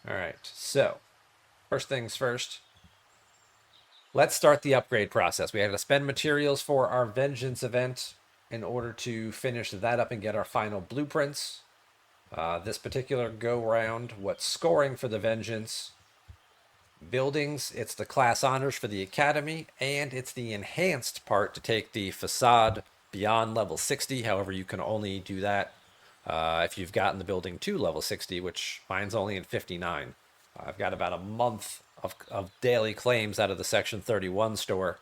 All right, so first things first, let's start the upgrade process. We had to spend materials for our Vengeance event in order to finish that up and get our final blueprints. This particular go round, what's scoring for the Vengeance buildings, it's the class honors for the Academy, and it's the enhanced part to take the facade beyond level 60. However, you can only do that if you've gotten the building to level 60, which mine's only in 59. I've got about a month of daily claims out of the Section 31 store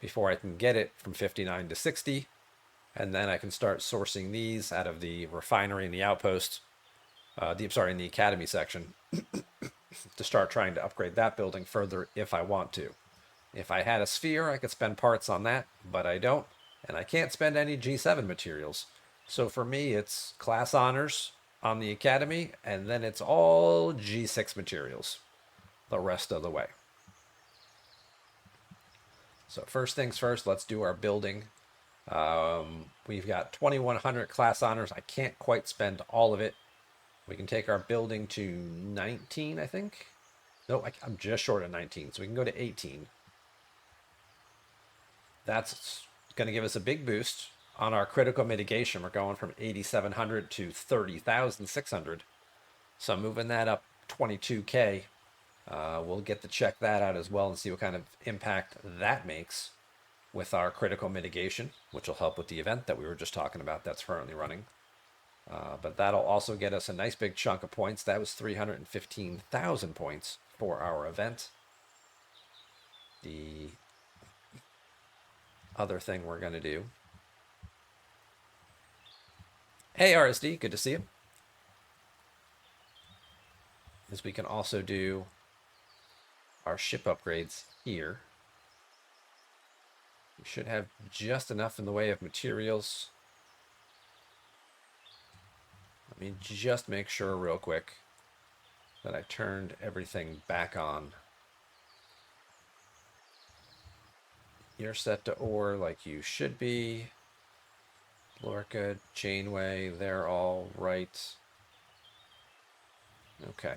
before I can get it from 59 to 60. And then I can start sourcing these out of the refinery and the outpost, in the academy section, to start trying to upgrade that building further if I want to. If I had a sphere, I could spend parts on that, but I don't, and I can't spend any G7 materials. So for me, it's class honors on the academy, and then it's all G6 materials the rest of the way. So first things first, let's do our building. We've got 2100 class honors. I can't quite spend all of it. We can take our building to 19, I think. No, I'm just short of 19, so we can go to 18. That's going to give us a big boost on our critical mitigation. We're going from 8,700 to 30,600. So I'm moving that up 22K. We'll get to check that out as well and see what kind of impact that makes with our critical mitigation, which will help with the event that we were just talking about that's currently running. But that'll also get us a nice big chunk of points. That was 315,000 points for our event. The other thing we're going to do. Hey, RSD, good to see you. Is we can also do our ship upgrades here. We should have just enough in the way of materials. Let me just make sure real quick that I turned everything back on. You're set to ore like you should be. Lorca, Janeway, they're all right. Okay.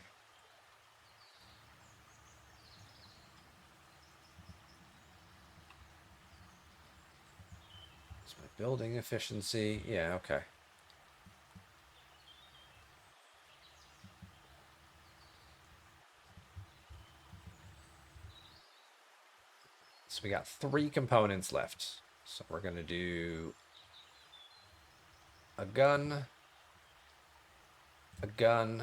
It's my building efficiency. Yeah, okay. So we got 3 components left. So we're going to do a gun, a gun.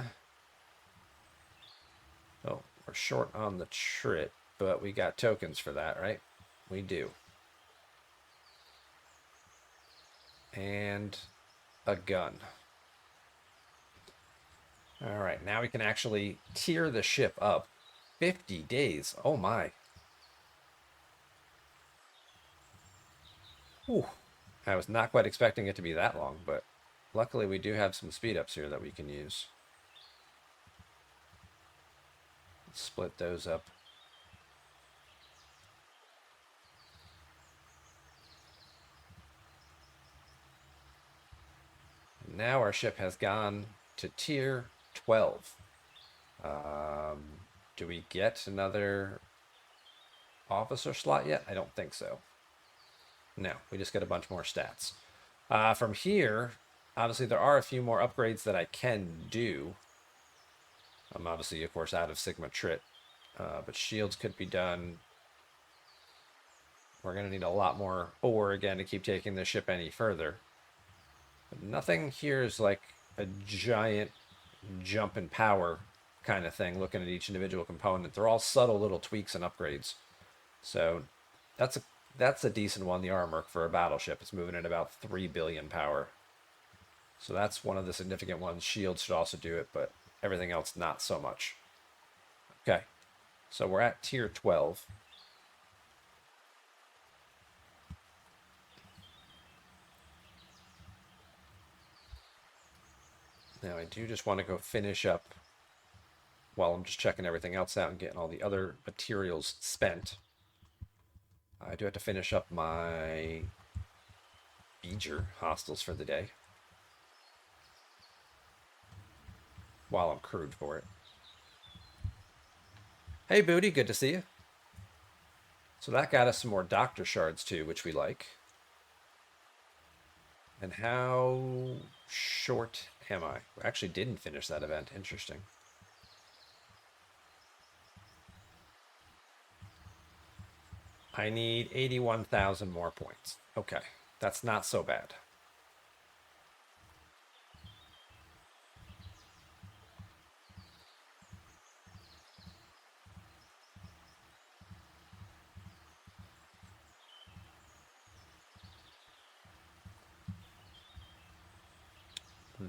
Oh, we're short on the trit, but we got tokens for that, right? We do. And a gun. All right, now we can actually tier the ship up. 50 days. Oh my. Whew. I was not quite expecting it to be that long, but luckily we do have some speed ups here that we can use. Let's split those up. Now our ship has gone to tier 12. Do we get another officer slot yet? I don't think so. No, we just get a bunch more stats. From here, obviously there are a few more upgrades that I can do. I'm obviously, of course, out of Sigma Trit, but shields could be done. We're going to need a lot more ore again to keep taking the ship any further. But nothing here is like a giant jump in power kind of thing, looking at each individual component. They're all subtle little tweaks and upgrades. So that's a decent one, the armor for a battleship. It's moving at about 3 billion power. So that's one of the significant ones. Shields should also do it, but everything else not so much. Okay, so we're at tier 12. Now I do just want to go finish up while I'm just checking everything else out and getting all the other materials spent. I do have to finish up my Beeger hostels for the day while I'm crewed for it. Hey, Booty, good to see you. So that got us some more Doctor Shards too, which we like. And how short am I? We actually didn't finish that event. Interesting. I need 81,000 more points. Okay, that's not so bad.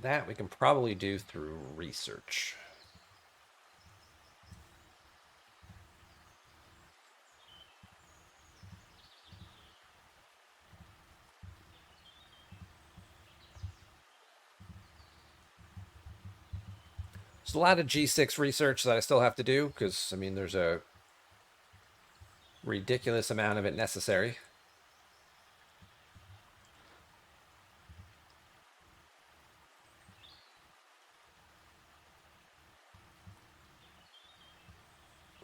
That we can probably do through research. There's a lot of G6 research that I still have to do because, I mean, there's a ridiculous amount of it necessary.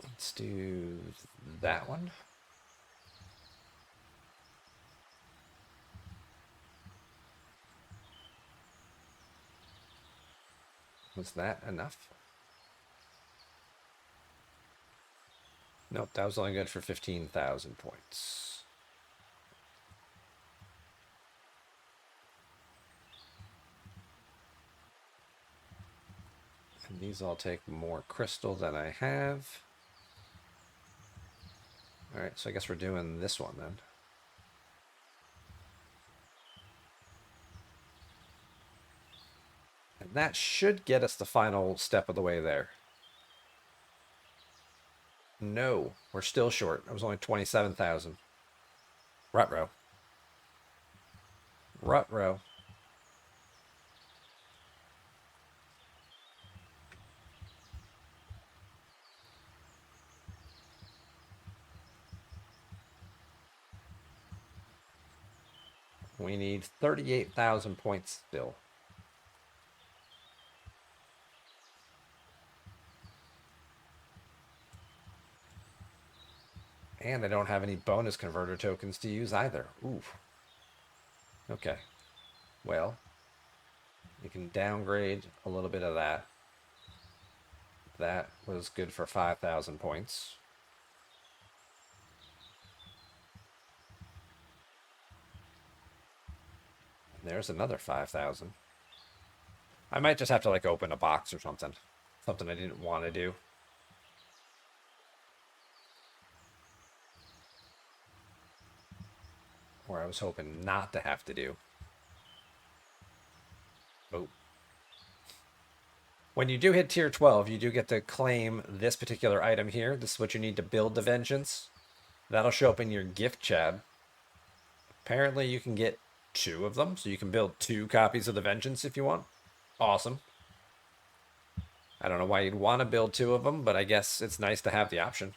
Let's do that one. Was that enough? Nope, that was only good for 15,000 points. And these all take more crystal than I have. All right, so I guess we're doing this one then. And that should get us the final step of the way there. No, we're still short. It was only 27,000. Rutro. Rutro. We need 38,000 points still. And I don't have any bonus converter tokens to use either. Oof. Okay. Well, you can downgrade a little bit of that. That was good for 5,000 points. There's another 5,000. I might just have to like open a box or something. Something I didn't want to do. Or I was hoping not to have to do. Oh. When you do hit tier 12, you do get to claim this particular item here. This is what you need to build the Vengeance. That'll show up in your gift chat. Apparently you can get 2 of them, so you can build 2 copies of the Vengeance if you want. Awesome. I don't know why you'd want to build 2 of them, but I guess it's nice to have the option.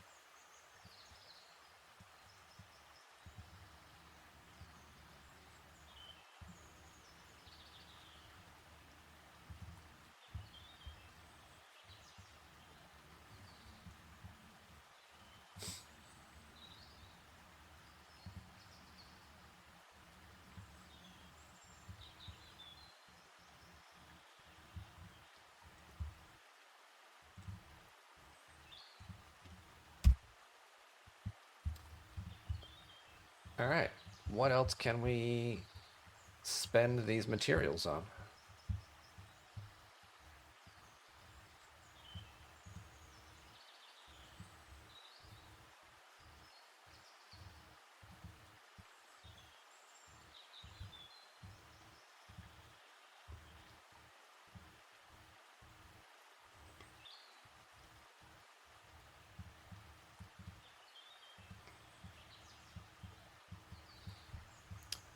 All right. What else can we spend these materials on?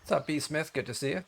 What's up, B. Smith? Good to see you.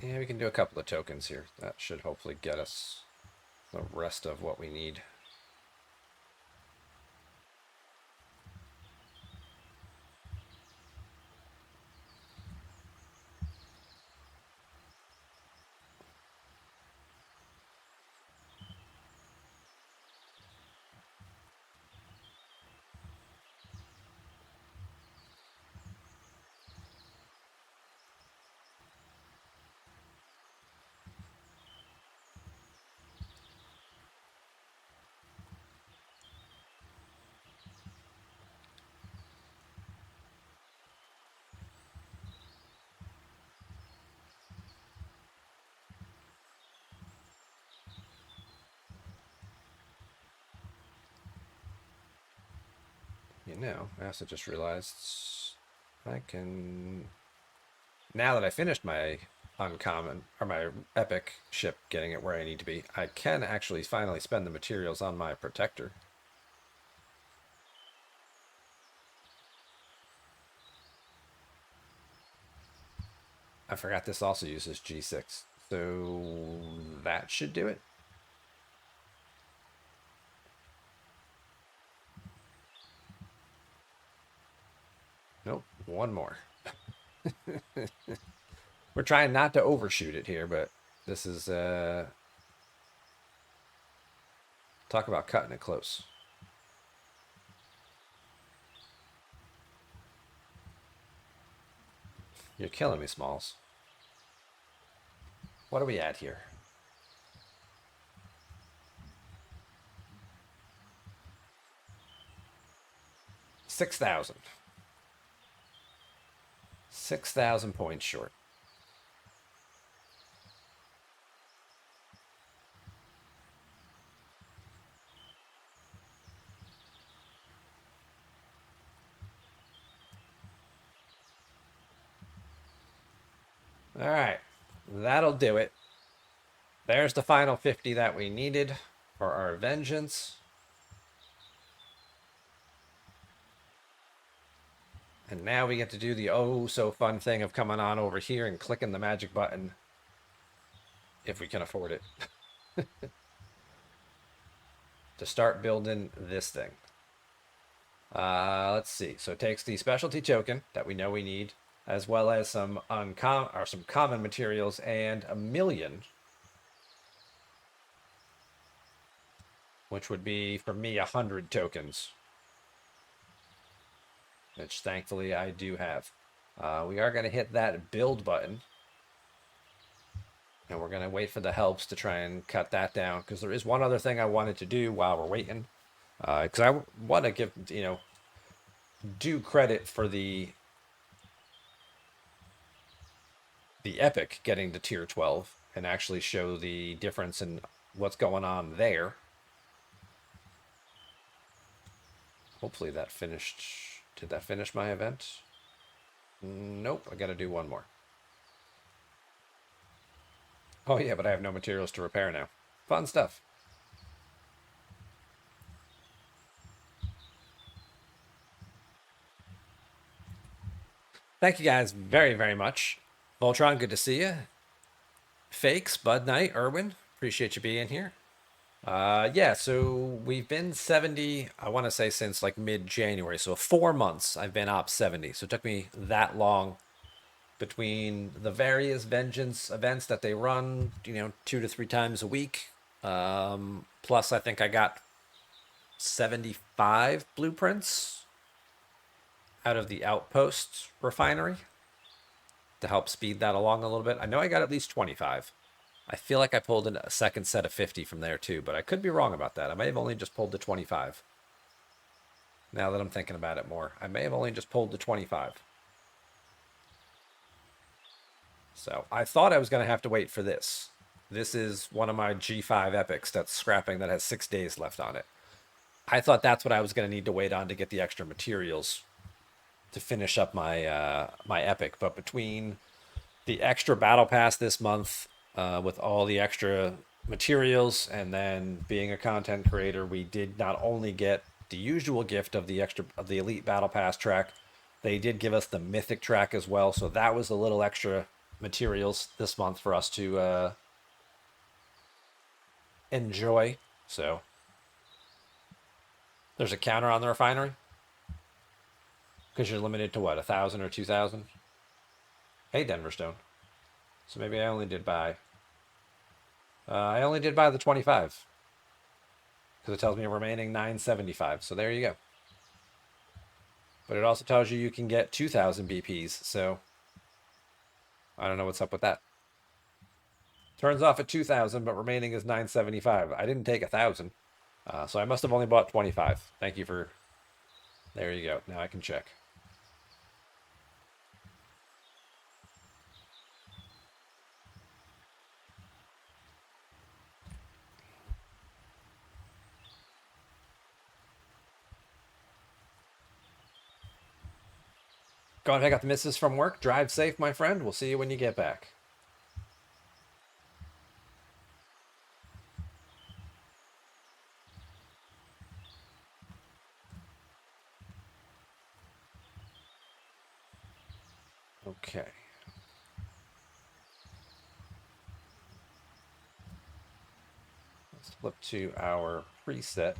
Yeah, we can do a couple of tokens here. That should hopefully get us the rest of what we need. You know, I also just realized I can, now that I finished my uncommon or my epic ship, getting it where I need to be, I can actually finally spend the materials on my protector. I forgot this also uses G6, so that should do it. Nope, one more. We're trying not to overshoot it here, but this is talk about cutting it close. You're killing me, Smalls. What are we at here? 6,000. 6,000 points short. All right, that'll do it. There's the final 50 that we needed for our vengeance. And now we get to do the oh so fun thing of coming on over here and clicking the magic button if we can afford it to start building this thing. Let's see. So it takes the specialty token that we know we need, as well as some uncommon or some common materials and a million, which would be for me 100 tokens, which thankfully I do have. We are going to hit that build button, and we're going to wait for the helps to try and cut that down, because there is one other thing I wanted to do while we're waiting, because I want to give, due credit for the epic getting to tier 12 and actually show the difference in what's going on there. Hopefully that finished. Did that finish my event? Nope, I gotta do one more. Oh yeah, but I have no materials to repair now. Fun stuff. Thank you guys very, very much. Voltron, good to see you. Fakes, Bud Knight, Irwin, appreciate you being here. Yeah, so we've been 70, I want to say since like mid-January. So 4 months I've been op 70. So it took me that long between the various Vengeance events that they run, 2 to 3 times a week. Plus, I think I got 75 blueprints out of the Outpost refinery to help speed that along a little bit. I know I got at least 25. I feel like I pulled in a second set of 50 from there too, but I could be wrong about that. I may have only just pulled the 25. Now that I'm thinking about it more, I may have only just pulled the 25. So I thought I was going to have to wait for this. This is one of my G5 epics that's scrapping that has 6 days left on it. I thought that's what I was going to need to wait on to get the extra materials to finish up my my epic. But between the extra battle pass this month, with all the extra materials, and then being a content creator, we did not only get the usual gift of of the elite battle pass track, they did give us the mythic track as well. So that was a little extra materials this month for us to enjoy. So there's a counter on the refinery because you're limited to what, 1,000 or 2,000? Hey, Denver Stone. So maybe I only did buy the 25 because it tells me remaining 975. So there you go. But it also tells you can get 2,000 BPs. So I don't know what's up with that. Turns off at 2,000, but remaining is 975. I didn't take 1,000. So I must have only bought 25. Thank you for. There you go. Now I can check. Go and pick up the missus from work. Drive safe, my friend. We'll see you when you get back. Okay. Let's flip to our preset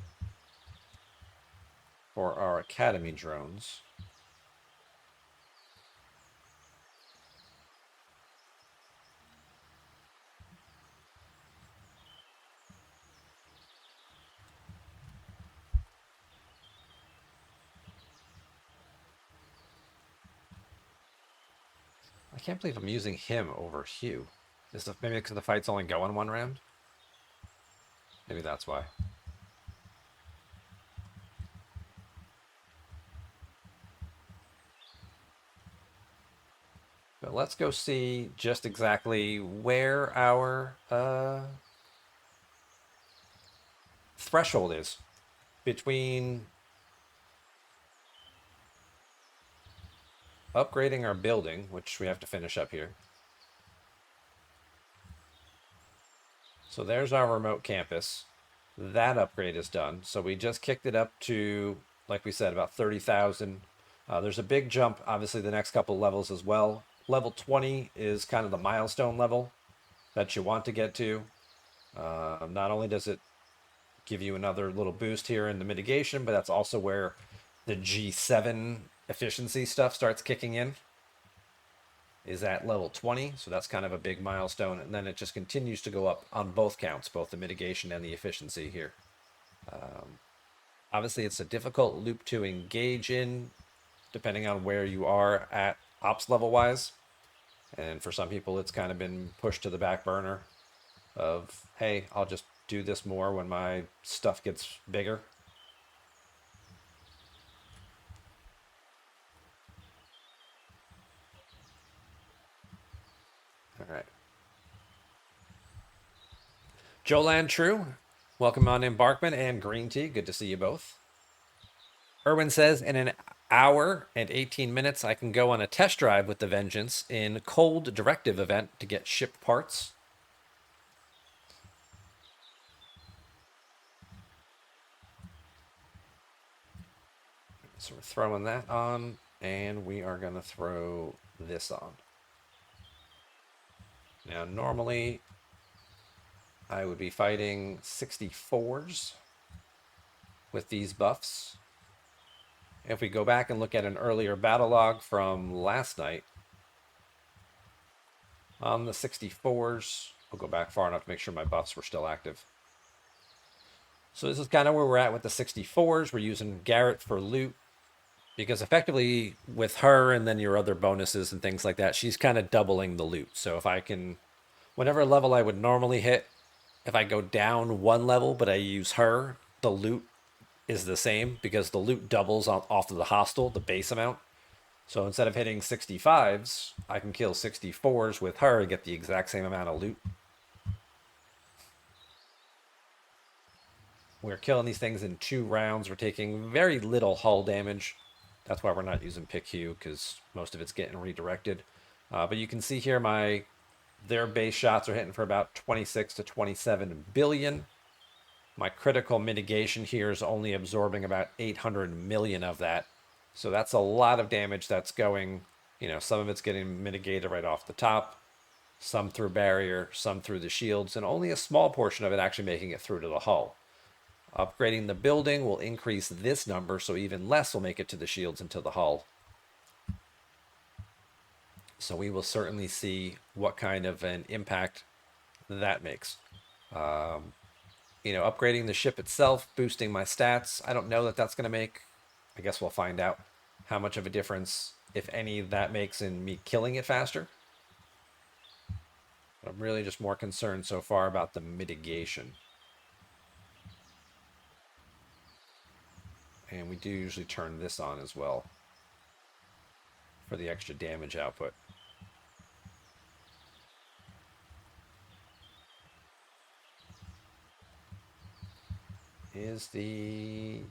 for our Academy drones. I can't believe I'm using him over Hugh. Maybe because the fight's only going one round? Maybe that's why. But let's go see just exactly where our threshold is between upgrading our building, which we have to finish up here. So there's our remote campus. That upgrade is done. So we just kicked it up to, like we said, about 30,000. There's a big jump, obviously, the next couple levels as well. Level 20 is kind of the milestone level that you want to get to. Not only does it give you another little boost here in the mitigation, but that's also where the G7 efficiency stuff starts kicking in, is at level 20. So that's kind of a big milestone. And then it just continues to go up on both counts, both the mitigation and the efficiency here. Obviously, it's a difficult loop to engage in, depending on where you are at ops level wise. And for some people, it's kind of been pushed to the back burner of, hey, I'll just do this more when my stuff gets bigger. All right. Jolan True, welcome on Embarkment and Green Tea. Good to see you both. Erwin says, in an hour and 18 minutes, I can go on a test drive with the Vengeance in cold directive event to get shipped parts. So we're throwing that on, and we are going to throw this on. Now, normally, I would be fighting 64s with these buffs. If we go back and look at an earlier battle log from last night, on the 64s, I'll go back far enough to make sure my buffs were still active. So this is kind of where we're at with the 64s. We're using Garrett for loot because effectively with her and then your other bonuses and things like that, she's kind of doubling the loot. So if I can, whatever level I would normally hit, if I go down one level but I use her, the loot is the same because the loot doubles off of the hostile, the base amount. So instead of hitting 65s, I can kill 64s with her and get the exact same amount of loot. We're killing these things in 2 rounds. We're taking very little hull damage. That's why we're not using pick Q, because most of it's getting redirected. But you can see here their base shots are hitting for about 26 to 27 billion. My critical mitigation here is only absorbing about 800 million of that. So that's a lot of damage that's going, some of it's getting mitigated right off the top. some through barrier, some through the shields, and only a small portion of it actually making it through to the hull. Upgrading the building will increase this number, so even less will make it to the shields and to the hull. So we will certainly see what kind of an impact that makes. Upgrading the ship itself, boosting my stats. I don't know that that's going to make. I guess we'll find out how much of a difference, if any, that makes in me killing it faster. But I'm really just more concerned so far about the mitigation. And we do usually turn this on as well for the extra damage output. Is the...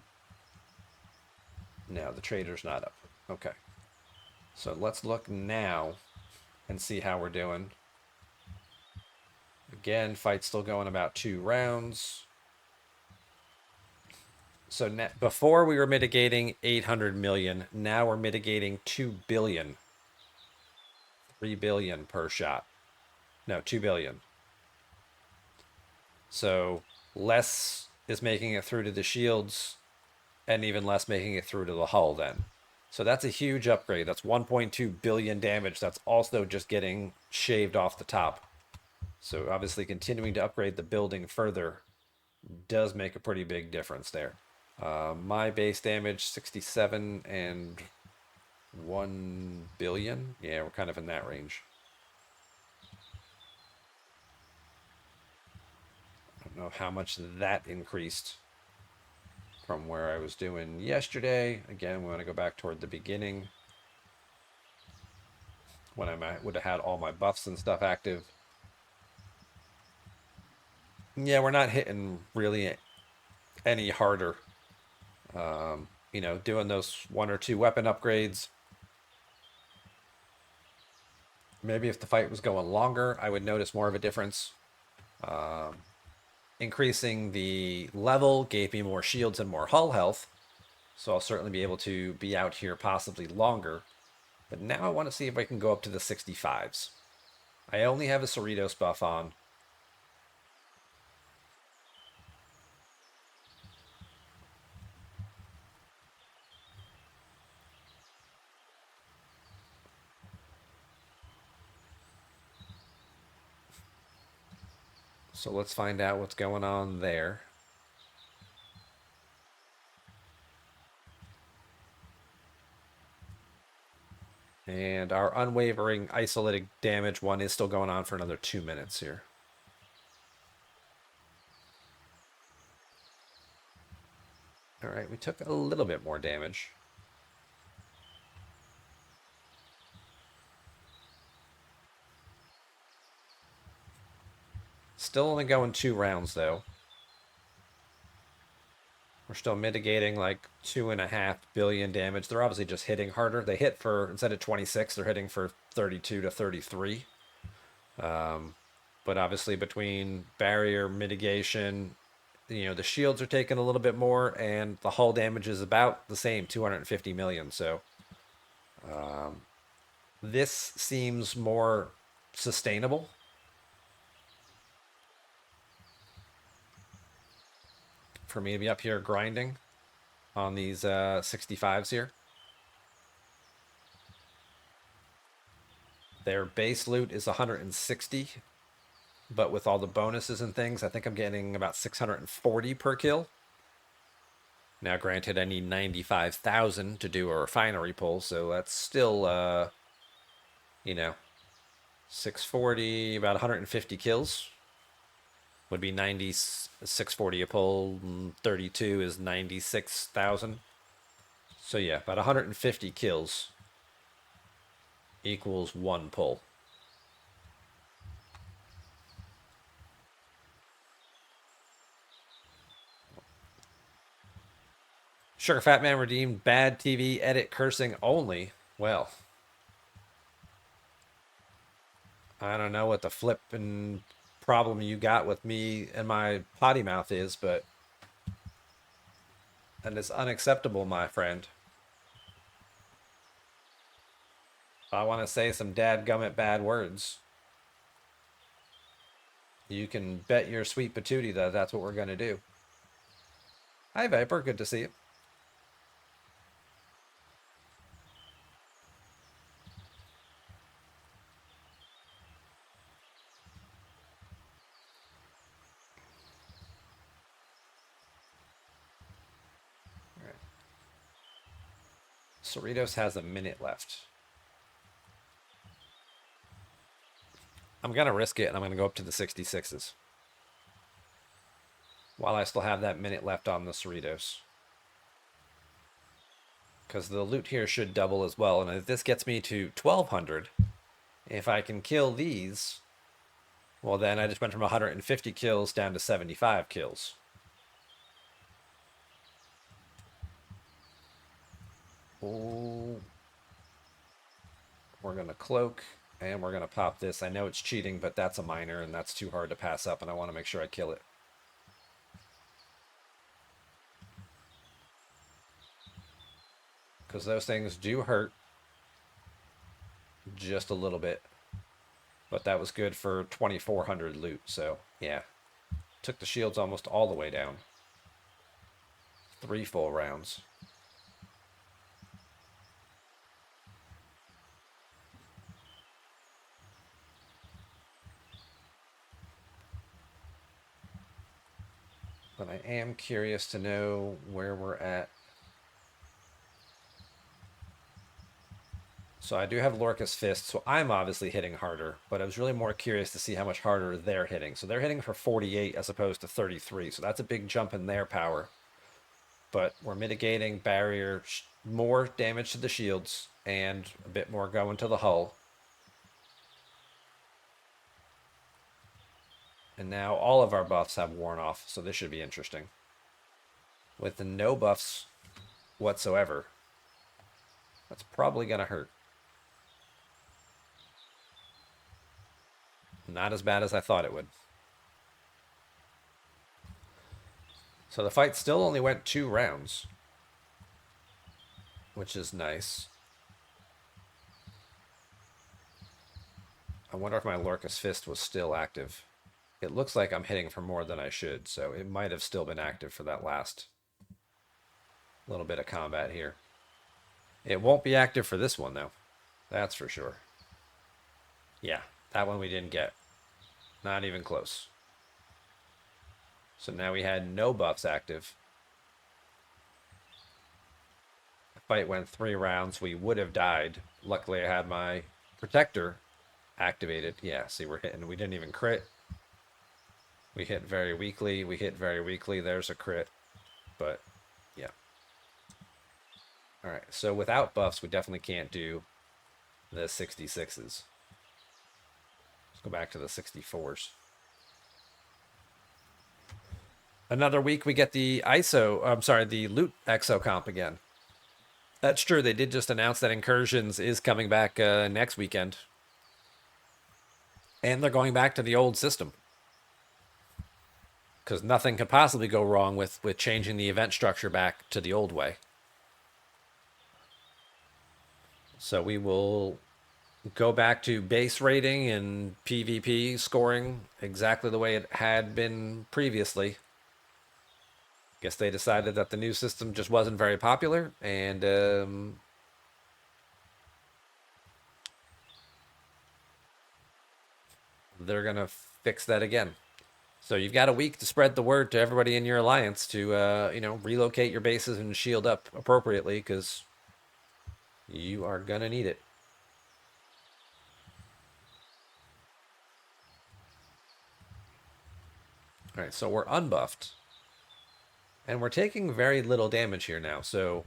No, the trader's not up. Okay. So let's look now and see how we're doing. Again, fight's still going about 2 rounds. So before we were mitigating 800 million. Now we're mitigating 2 billion. 3 billion per shot. No, 2 billion. So less is making it through to the shields and even less making it through to the hull then. So that's a huge upgrade. That's 1.2 billion damage. That's also just getting shaved off the top. So obviously continuing to upgrade the building further does make a pretty big difference there. My base damage 67 and 1 billion. Yeah, we're kind of in that range. I don't know how much that increased from where I was doing yesterday. Again, we want to go back toward the beginning when I would have had all my buffs and stuff active. Yeah, we're not hitting really any harder. Doing those 1 or 2 weapon upgrades. Maybe if the fight was going longer, I would notice more of a difference. Increasing the level gave me more shields and more hull health. So I'll certainly be able to be out here possibly longer. But now I want to see if I can go up to the 65s. I only have a Cerritos buff on. So let's find out what's going on there. And our unwavering isolated damage one is still going on for another 2 minutes here. All right, we took a little bit more damage. Still only going 2 rounds though. We're still mitigating like 2.5 billion damage. They're obviously just hitting harder. They hit for, instead of 26, they're hitting for 32 to 33. But obviously between barrier mitigation, the shields are taking a little bit more, and the hull damage is about the same, 250 million. So this seems more sustainable. For me to be up here grinding on these 65s here. Their base loot is 160, but with all the bonuses and things, I think I'm getting about 640 per kill. Now, granted, I need 95,000 to do a refinery pull, so that's still, 640, about 150 kills. Would be 640 a pull, 32 is 96,000. So yeah, about 150 kills equals 1 pull. Sugar Fat Man redeemed bad TV edit cursing only. Well, I don't know what the flippin' problem you got with me and my potty mouth is, but that is unacceptable, my friend. I want to say some dadgummit bad words. You can bet your sweet patootie that that's what we're going to do. Hi, Viper. Good to see you. All right. Cerritos has a minute left. I'm going to risk it, and I'm going to go up to the 66s. While I still have that minute left on the Cerritos. Because the loot here should double as well. And if this gets me to 1,200, if I can kill these, well, then I just went from 150 kills down to 75 kills. Oh. We're going to cloak, and we're going to pop this. I know it's cheating, but that's a minor, and that's too hard to pass up, and I want to make sure I kill it. Because those things do hurt just a little bit. But that was good for 2,400 loot, so yeah. Took the shields almost all the way down. 3 full rounds. But I am curious to know where we're at. So I do have Lorca's Fist, so I'm obviously hitting harder, but I was really more curious to see how much harder they're hitting. So they're hitting for 48 as opposed to 33, so that's a big jump in their power. But we're mitigating barrier, more damage to the shields, and a bit more going to the hull. And now all of our buffs have worn off, so this should be interesting. With the no buffs whatsoever, that's probably going to hurt. Not as bad as I thought it would. So the fight still only went 2 rounds, which is nice. I wonder if my Lorca's Fist was still active. It looks like I'm hitting for more than I should, so it might have still been active for that last little bit of combat here. It won't be active for this one, though. That's for sure. Yeah, that one we didn't get. Not even close. So now we had no buffs active. The fight went 3 rounds. We would have died. Luckily, I had my protector activated. Yeah, see, we're hitting. We didn't even crit. We hit very weakly. We hit very weakly. There's a crit. But, yeah. All right, so without buffs, we definitely can't do the 66s. Let's go back to the 64s. Another week, we get the the loot exo comp again. That's true. They did just announce that Incursions is coming back next weekend. And they're going back to the old system. Because nothing could possibly go wrong with changing the event structure back to the old way. So we will go back to base rating and PvP scoring exactly the way it had been previously. Guess they decided that the new system just wasn't very popular, and they're going to fix that again. So you've got a week to spread the word to everybody in your alliance to, relocate your bases and shield up appropriately, because you are going to need it. All right, so we're unbuffed. And we're taking very little damage here now. So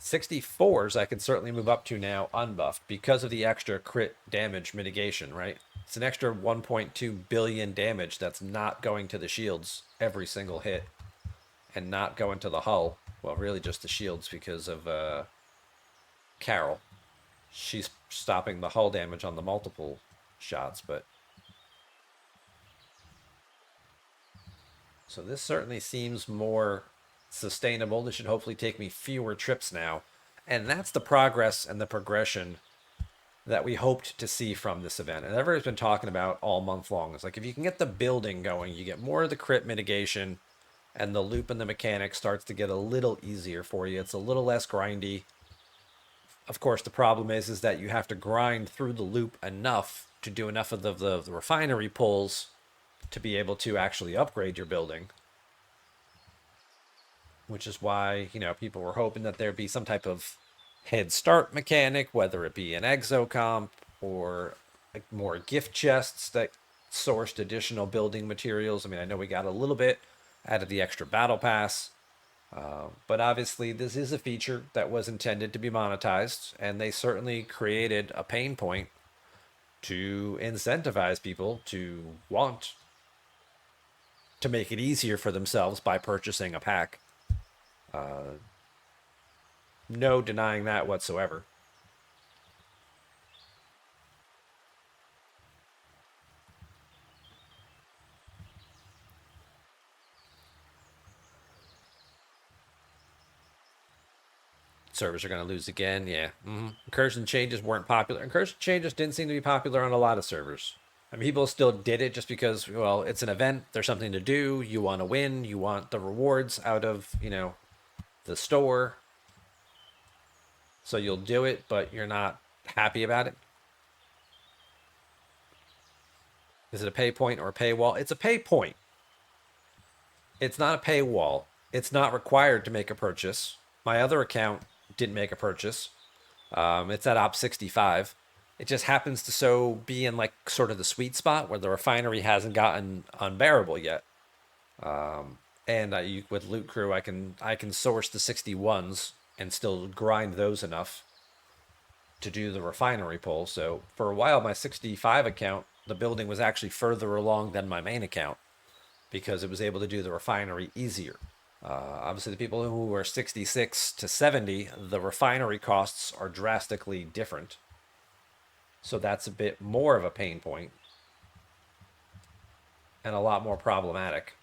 64s I can certainly move up to now unbuffed because of the extra crit damage mitigation, right? It's an extra 1.2 billion damage that's not going to the shields every single hit and not going to the hull. Well, really just the shields because of Carol. She's stopping the hull damage on the multiple shots, but so this certainly seems more sustainable. This should hopefully take me fewer trips now. And that's the progress and the progression that we hoped to see from this event, and everyone's been talking about all month long. It's like if you can get the building going, you get more of the crit mitigation, and the loop and the mechanic starts to get a little easier for you. It's a little less grindy. Of course, the problem is that you have to grind through the loop enough to do enough of the refinery pulls to be able to actually upgrade your building, which is why, people were hoping that there'd be some type of head start mechanic, whether it be an exocomp or like more gift chests that sourced additional building materials. I mean, I know we got a little bit out of the extra battle pass, but obviously this is a feature that was intended to be monetized, and they certainly created a pain point to incentivize people to want to make it easier for themselves by purchasing a pack. No denying that whatsoever. Servers are going to lose again. Yeah. Incursion changes weren't popular. Incursion changes didn't seem to be popular on a lot of servers. I mean, people still did it just because, well, it's an event. There's something to do. You want to win. You want the rewards out of, the store. So you'll do it, but you're not happy about it. Is it a pay point or a paywall? It's a pay point. It's not a paywall. It's not required to make a purchase. My other account didn't make a purchase. It's at op 65. It just happens to be in like sort of the sweet spot where the refinery hasn't gotten unbearable yet. And with Loot Crew, I can source the 61s and still grind those enough to do the refinery pull. So for a while, my 65 account, the building was actually further along than my main account because it was able to do the refinery easier. Obviously, the people who are 66 to 70, the refinery costs are drastically different. So that's a bit more of a pain point and a lot more problematic.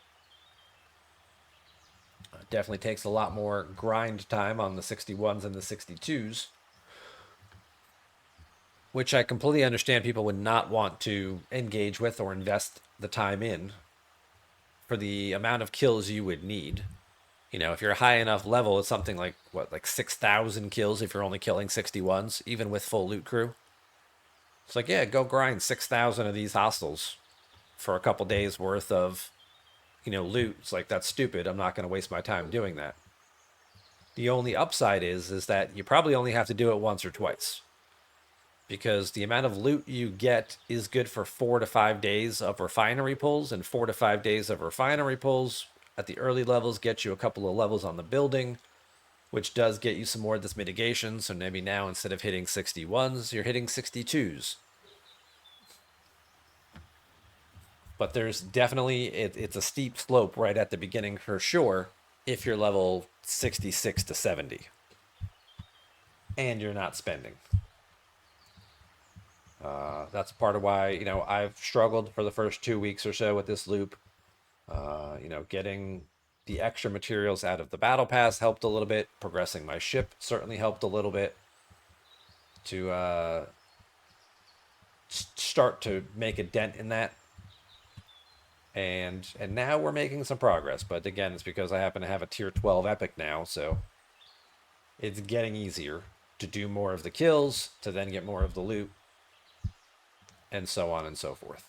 Definitely takes a lot more grind time on the 61s and the 62s, which I completely understand people would not want to engage with or invest the time in for the amount of kills you would need. If you're a high enough level, it's something like, what, like 6,000 kills if you're only killing 61s, even with full Loot Crew. It's like, yeah, go grind 6,000 of these hostiles for a couple days worth of, loot. It's like, that's stupid. I'm not going to waste my time doing that. The only upside is that you probably only have to do it once or twice, because the amount of loot you get is good for 4 to 5 days of refinery pulls, and 4 to 5 days of refinery pulls at the early levels get you a couple of levels on the building, which does get you some more of this mitigation. So maybe now instead of hitting 61s, you're hitting 62s. But there's definitely, it's a steep slope right at the beginning for sure if you're level 66 to 70 and you're not spending. That's part of why, I've struggled for the first 2 weeks or so with this loop. Getting the extra materials out of the battle pass helped a little bit. Progressing my ship certainly helped a little bit to start to make a dent in that. And now we're making some progress. But again, it's because I happen to have a tier 12 epic now, so it's getting easier to do more of the kills, to then get more of the loot, and so on and so forth.